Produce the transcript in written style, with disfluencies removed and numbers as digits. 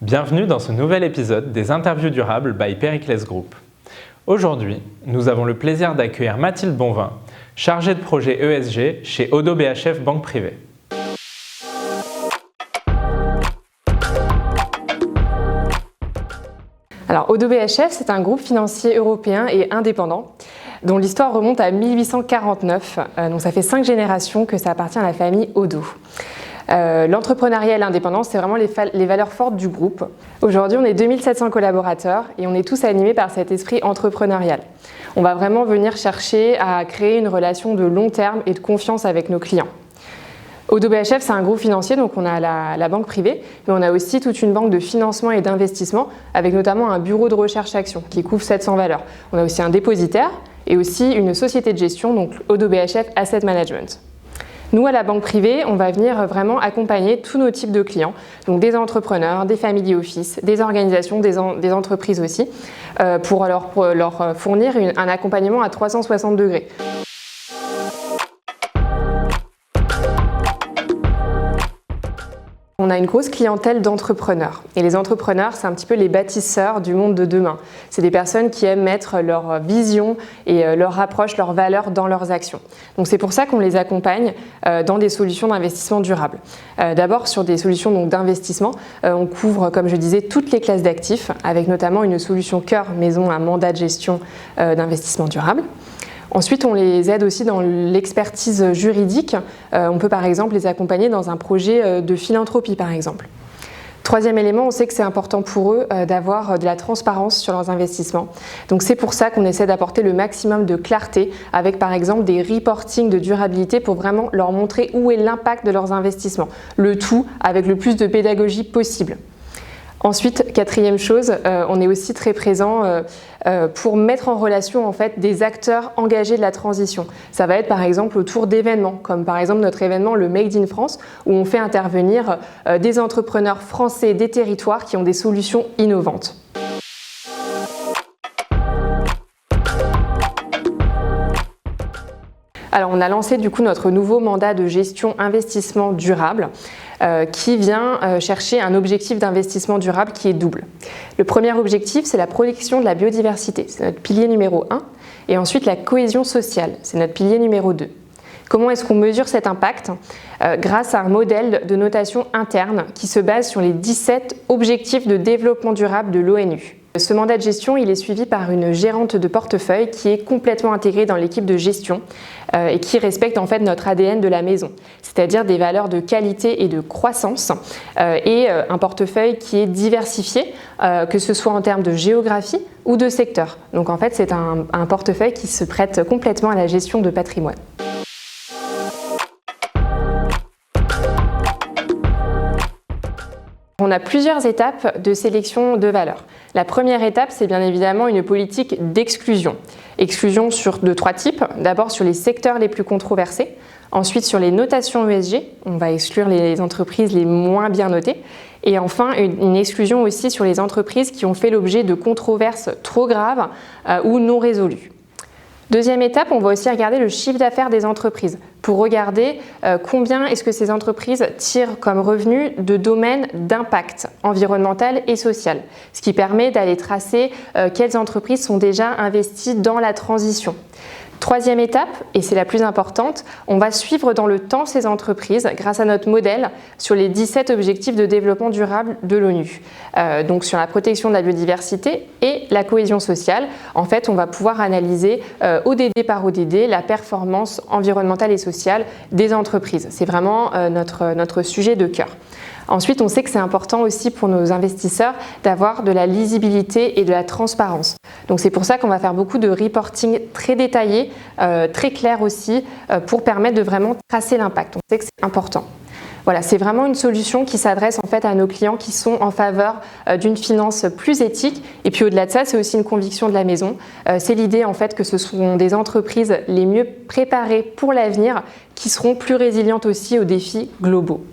Bienvenue dans ce nouvel épisode des Interviews durables by Pericles Group. Aujourd'hui, nous avons le plaisir d'accueillir Mathilde Bonvin, chargée de projet ESG chez ODDO BHF Banque Privée. Alors, ODDO BHF, c'est un groupe financier européen et indépendant dont l'histoire remonte à 1849. Donc ça fait 5 générations que ça appartient à la famille ODDO. L'entrepreneuriat et l'indépendance, c'est vraiment les valeurs fortes du groupe. Aujourd'hui, on est 2700 collaborateurs et on est tous animés par cet esprit entrepreneurial. On va vraiment venir chercher à créer une relation de long terme et de confiance avec nos clients. ODDO BHF, c'est un groupe financier, donc on a la banque privée, mais on a aussi toute une banque de financement et d'investissement, avec notamment un bureau de recherche action qui couvre 700 valeurs. On a aussi un dépositaire et aussi une société de gestion, donc ODDO BHF Asset Management. Nous, à la banque privée, on va venir vraiment accompagner tous nos types de clients, donc des entrepreneurs, des family office, des organisations, des entreprises aussi, pour leur fournir un accompagnement à 360 degrés. On a une grosse clientèle d'entrepreneurs. Et les entrepreneurs, c'est un petit peu les bâtisseurs du monde de demain. C'est des personnes qui aiment mettre leur vision et leur approche, leurs valeurs dans leurs actions. Donc c'est pour ça qu'on les accompagne dans des solutions d'investissement durable. D'abord sur des solutions donc, d'investissement, on couvre, comme je disais, toutes les classes d'actifs, avec notamment une solution cœur maison, un mandat de gestion d'investissement durable. Ensuite, on les aide aussi dans l'expertise juridique. On peut par exemple les accompagner dans un projet de philanthropie par exemple. Troisième élément, on sait que c'est important pour eux d'avoir de la transparence sur leurs investissements. Donc c'est pour ça qu'on essaie d'apporter le maximum de clarté avec par exemple des reportings de durabilité pour vraiment leur montrer où est l'impact de leurs investissements. Le tout avec le plus de pédagogie possible. Ensuite, quatrième chose, on est aussi très présent pour mettre en relation en fait, des acteurs engagés de la transition. Ça va être par exemple autour d'événements, comme par exemple notre événement le Made in France, où on fait intervenir des entrepreneurs français des territoires qui ont des solutions innovantes. Alors on a lancé du coup notre nouveau mandat de gestion investissement durable qui vient chercher un objectif d'investissement durable qui est double. Le premier objectif, c'est la protection de la biodiversité, c'est notre pilier numéro 1, et ensuite la cohésion sociale, c'est notre pilier numéro 2. Comment est-ce qu'on mesure cet impact ? Grâce à un modèle de notation interne qui se base sur les 17 objectifs de développement durable de l'ONU. Ce mandat de gestion, il est suivi par une gérante de portefeuille qui est complètement intégrée dans l'équipe de gestion et qui respecte en fait notre ADN de la maison, c'est-à-dire des valeurs de qualité et de croissance et un portefeuille qui est diversifié, que ce soit en termes de géographie ou de secteur. Donc en fait, c'est un portefeuille qui se prête complètement à la gestion de patrimoine. On a plusieurs étapes de sélection de valeurs. La première étape, c'est bien évidemment une politique d'exclusion. Exclusion de 3 types. D'abord sur les secteurs les plus controversés. Ensuite sur les notations ESG. On va exclure les entreprises les moins bien notées. Et enfin, une exclusion aussi sur les entreprises qui ont fait l'objet de controverses trop graves ou non résolues. Deuxième étape, on va aussi regarder le chiffre d'affaires des entreprises pour regarder combien est-ce que ces entreprises tirent comme revenus de domaines d'impact environnemental et social, ce qui permet d'aller tracer quelles entreprises sont déjà investies dans la transition. Troisième étape, et c'est la plus importante, on va suivre dans le temps ces entreprises grâce à notre modèle sur les 17 objectifs de développement durable de l'ONU. Donc sur la protection de la biodiversité et la cohésion sociale. En fait, on va pouvoir analyser ODD par ODD la performance environnementale et sociale des entreprises. C'est vraiment notre sujet de cœur. Ensuite, on sait que c'est important aussi pour nos investisseurs d'avoir de la lisibilité et de la transparence. Donc c'est pour ça qu'on va faire beaucoup de reporting très détaillé, très clair aussi, pour permettre de vraiment tracer l'impact. On sait que c'est important. Voilà, c'est vraiment une solution qui s'adresse en fait à nos clients qui sont en faveur d'une finance plus éthique. Et puis au-delà de ça, c'est aussi une conviction de la maison. C'est l'idée en fait que ce sont des entreprises les mieux préparées pour l'avenir qui seront plus résilientes aussi aux défis globaux.